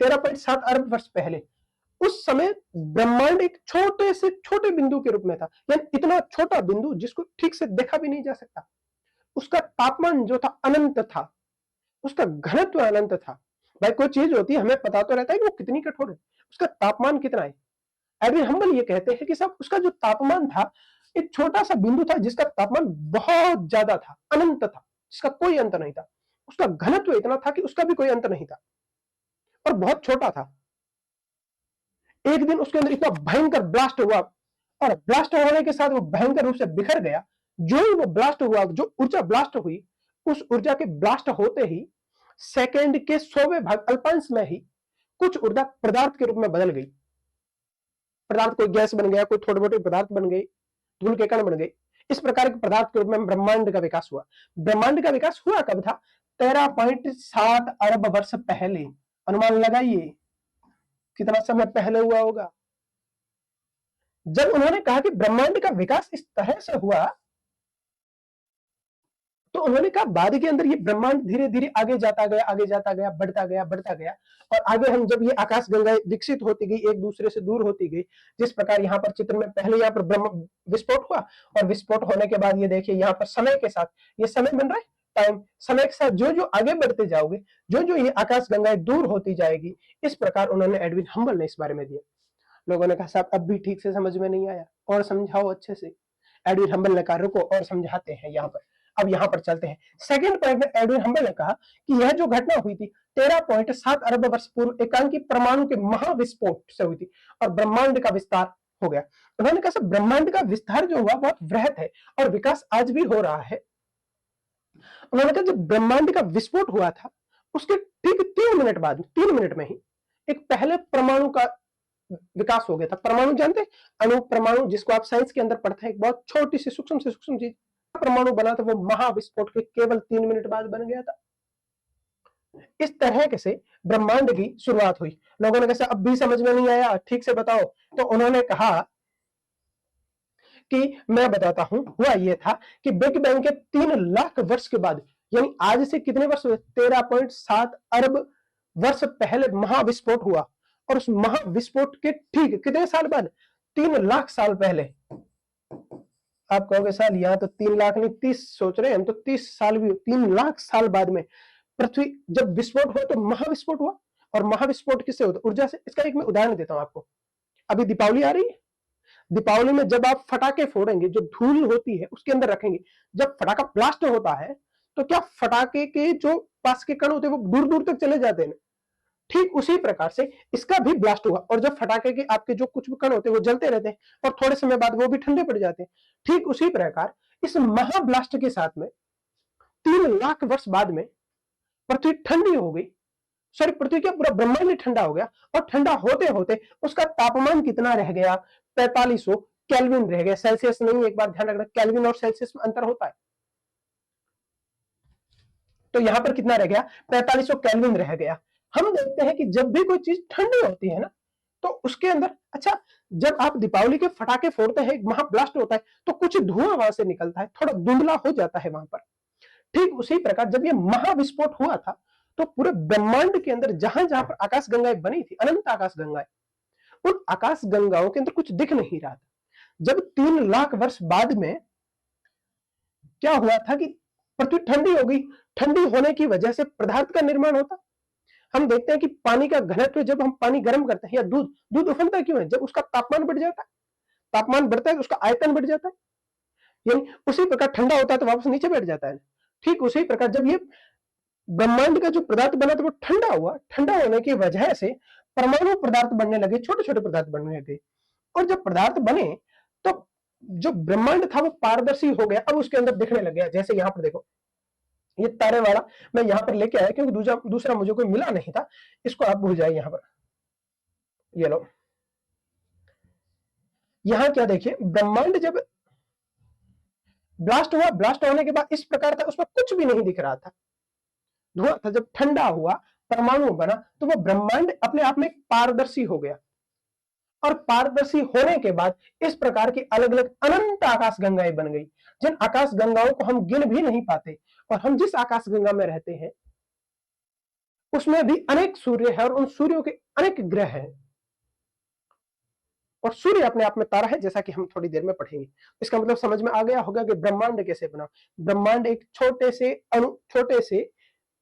13.7 अरब वर्ष पहले, उस समय ब्रह्मांड एक छोटे से छोटे बिंदु के रूप में था, यानी इतना छोटा बिंदु जिसको ठीक से देखा भी नहीं जा सकता। उसका तापमान जो था अनंत था, उसका घनत्व अनंत था। भाई कोई चीज होती है हमें पता तो रहता है कि वो कितनी कठोर है, उसका तापमान कितना है। एडविन हम्बल ये कहते हैं कि साहब उसका जो तापमान था, एक छोटा सा बिंदु था जिसका तापमान बहुत ज्यादा था, अनंत था, जिसका कोई अंत नहीं था। उसका घनत्व इतना था कि उसका भी कोई अंत नहीं था और बहुत छोटा था। एक दिन उसके अंदर इतना भयंकर ब्लास्ट हुआ और ब्लास्ट होने के साथ वो भयंकर रूप से बिखर गया। जो ही वो ब्लास्ट हुआ, जो ऊर्जा ब्लास्ट हुई, उस ऊर्जा के ब्लास्ट होते ही सेकंड के 100वें भाग अल्पांश में ही कुछ ऊर्जा पदार्थ के रूप में बदल गई। पदार्थ कोई गैस बन गया, कोई थोड़ी मोटी पदार्थ बन गई, धूल के कण बन गए। इस प्रकार के पदार्थ के रूप में ब्रह्मांड का विकास हुआ। ब्रह्मांड का विकास हुआ कब था? 13.7 अरब वर्ष पहले। अनुमान लगाइए कितना समय पहले हुआ होगा। जब उन्होंने कहा कि ब्रह्मांड का विकास इस तरह से हुआ, तो उन्होंने कहा बाद के अंदर ये ब्रह्मांड धीरे धीरे आगे जाता गया, आगे जाता गया, बढ़ता गया, बढ़ता गया, और आगे हम जब ये आकाश गंगाएं विकसित होती गई, एक दूसरे से दूर होती गई, जिस प्रकार यहाँ पर चित्र में पहले यहाँ पर ब्रह्म विस्फोट हुआ, और विस्फोट होने के बाद ये देखिए यहाँ पर समय के साथ ये समय बन रहा है, टाइम, समय के साथ जो जो आगे बढ़ते जाओगे, जो जो ये आकाश गंगाएं दूर होती जाएगी, इस प्रकार उन्होंने एडविन हम्बल ने इस बारे में दिया। लोगों ने कहा साहब अब भी ठीक से समझ में नहीं आया, और समझाओ अच्छे से। एडविन हम्बल ने कहा रुको और समझाते हैं यहाँ पर। अब यहाँ पर चलते हैं। सेकंड पॉइंट में एडविन हम्बल ने कहा कि यह जो घटना हुई थी 13.7 अरब वर्ष पूर्व एकांकी परमाणु के महाविस्फोट से हुई थी और ब्रह्मांड का विस्तार हो गया। उन्होंने कहा ब्रह्मांड का विस्तार जो हुआ बहुत वृहद है और विकास आज भी हो रहा है। उन्होंने कहा जब ब्रह्मांड का विस्फोट हुआ था उसके ठीक 3 मिनट बाद, 3 मिनट में ही एक पहले परमाणु का विकास हो गया था। परमाणु जानते हैं, अणु परमाणु, जिसको आप साइंस के अंदर पढ़ते हैं, बहुत छोटी सी सूक्ष्म से सूक्ष्म चीज परमाणु बना था, वो महाविस्फोट के केवल 3 मिनट बाद बन गया था। इस तरह से ब्रह्मांड की शुरुआत हुई। लोगों ने कहा अब भी समझ में नहीं आया, ठीक से बताओ। तो उन्होंने कहा कि मैं बताता हूं। हुआ यह था कि बिग बैंग के 3 लाख वर्ष के बाद, यानी आज से कितने वर्ष हुए, 13.7 अरब वर्ष पहले महाविस्फोट हुआ, और उस महाविस्फोट के ठीक कितने साल बाद, 3 लाख साल पहले। आप कहोगे साल यहाँ तो 3 लाख नहीं 30 सोच रहे हैं हम, तो 30 साल भी, 3 लाख साल बाद में पृथ्वी जब विस्फोट हुआ तो महाविस्फोट हुआ। और महाविस्फोट किससे होता, ऊर्जा से। इसका एक मैं उदाहरण देता हूं आपको। अभी दीपावली आ रही है, दीपावली में जब आप फटाके फोड़ेंगे, जो धूल होती है उसके अंदर रखेंगे, जब फटाका ब्लास्ट होता है तो क्या फटाके के जो पास के कण होते हैं वो दूर दूर तक चले जाते हैं? ठीक उसी प्रकार से इसका भी ब्लास्ट हुआ, और जब फटाके के आपके जो कुछ भी कण होते हैं वो जलते रहते हैं और थोड़े समय बाद वो भी ठंडे पड़ जाते हैं। ठीक उसी प्रकार इस महाब्लास्ट के साथ में 3 लाख वर्ष बाद में पृथ्वी ठंडी हो गई। सॉरी, पृथ्वी क्या, पूरा ब्रह्मांड ठंडा हो गया, और ठंडा होते होते उसका तापमान कितना रह गया, 4500 केल्विन रह गया। सेल्सियस नहीं, एक बार ध्यान रखना, केल्विन और सेल्सियस में अंतर होता है। तो यहां पर कितना रह गया, 4500 केल्विन रह गया। हम देखते हैं कि जब भी कोई चीज ठंडी होती है ना, तो उसके अंदर, अच्छा, जब आप दीपावली के फटाके फोड़ते हैं, महाब्लास्ट होता है, तो कुछ धुआं वहां से निकलता है, थोड़ा धुंधला हो जाता है वहां पर। ठीक उसी प्रकार जब ये महाविस्फोट हुआ था, तो पूरे ब्रह्मांड के अंदर जहां जहां पर आकाश गंगाएं बनी थी, अनंत आकाश गंगाएं, उन आकाश गंगाओं के अंदर कुछ दिख नहीं रहा था। जब 3 लाख वर्ष बाद में क्या हुआ था कि पृथ्वी ठंडी हो गई। ठंडी होने की वजह से पदार्थ का निर्माण होता। हम देखते हैं कि पानी का घनत्व, जब हम पानी गर्म करते हैं, या दूध, दूध उफनता क्यों है, जब उसका तापमान बढ़ जाता है। तापमान बढ़ता है तो उसका आयतन बढ़ जाता है, यानी उसी प्रकार ठंडा होता है तो वापस नीचे बैठ जाता है। ठीक उसी प्रकार जब ये ब्रह्मांड का जो पदार्थ बना था वो ठंडा हुआ, ठंडा होने की वजह से परमाणु पदार्थ बनने लगे, छोटे छोटे पदार्थ बनने लगे, और जब पदार्थ बने तो जो ब्रह्मांड था वो पारदर्शी हो गया। अब उसके अंदर दिखने लग गया, जैसे यहां पर देखो, ये तारे वाला मैं यहां पर लेके आया क्योंकि दूसरा मुझे कोई मिला नहीं था। इसको आप भूल जाए। यहां पर ये लो, यहां क्या देखिए, ब्रह्मांड जब ब्लास्ट हुआ, ब्लास्ट होने के बाद इस प्रकार था, उसमें कुछ भी नहीं दिख रहा था, धुआं था। जब ठंडा हुआ, परमाणु बना, तो वो ब्रह्मांड अपने आप में पारदर्शी हो गया, और पारदर्शी होने के बाद इस प्रकार की अलग अलग अनंत आकाश गंगाएं बन गई, जिन आकाश गंगाओं को हम गिन भी नहीं पाते। और हम जिस आकाश गंगा में रहते हैं उसमें भी अनेक सूर्य है और उन सूर्यों के अनेक ग्रह हैं। और सूर्य अपने आप में तारा है, जैसा कि हम थोड़ी देर में पढ़ेंगे। इसका मतलब समझ में आ गया होगा कि ब्रह्मांड कैसे बना। ब्रह्मांड एक छोटे से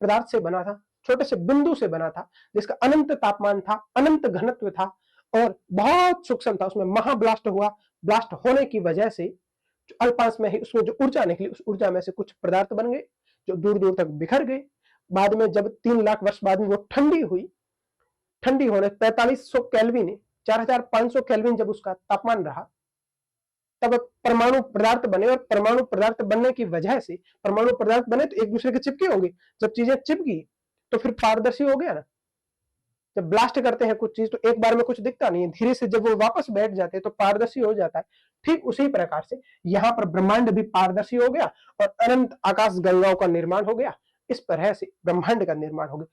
पदार्थ से बना था, छोटे से बिंदु से बना था, जिसका अनंत तापमान था, अनंत घनत्व था और बहुत सूक्ष्म था। उसमें महाब्लास्ट हुआ। ब्लास्ट होने की वजह से जो अल्पांश में ही उसमें जो ऊर्जा निकली, उस ऊर्जा में से कुछ पदार्थ बन गए जो दूर दूर तक बिखर गए। बाद में जब 3 लाख वर्ष बाद में वो ठंडी हुई, ठंडी होने 4500 केल्विन, 4500 केल्विन जब उसका तापमान रहा, तब परमाणु पदार्थ बने। और परमाणु पदार्थ बनने की वजह से, परमाणु पदार्थ बने तो एक दूसरे के चिपके होंगे। जब चीजें चिपकी तो फिर पारदर्शी हो गया ना। जब ब्लास्ट करते हैं कुछ चीज तो एक बार में कुछ दिखता नहीं है, धीरे से जब वो वापस बैठ जाते हैं तो पारदर्शी हो जाता है। ठीक उसी प्रकार से यहाँ पर ब्रह्मांड भी पारदर्शी हो गया और अनंत आकाश गंगाओं का निर्माण हो गया। इस तरह से ब्रह्मांड का निर्माण हो गया।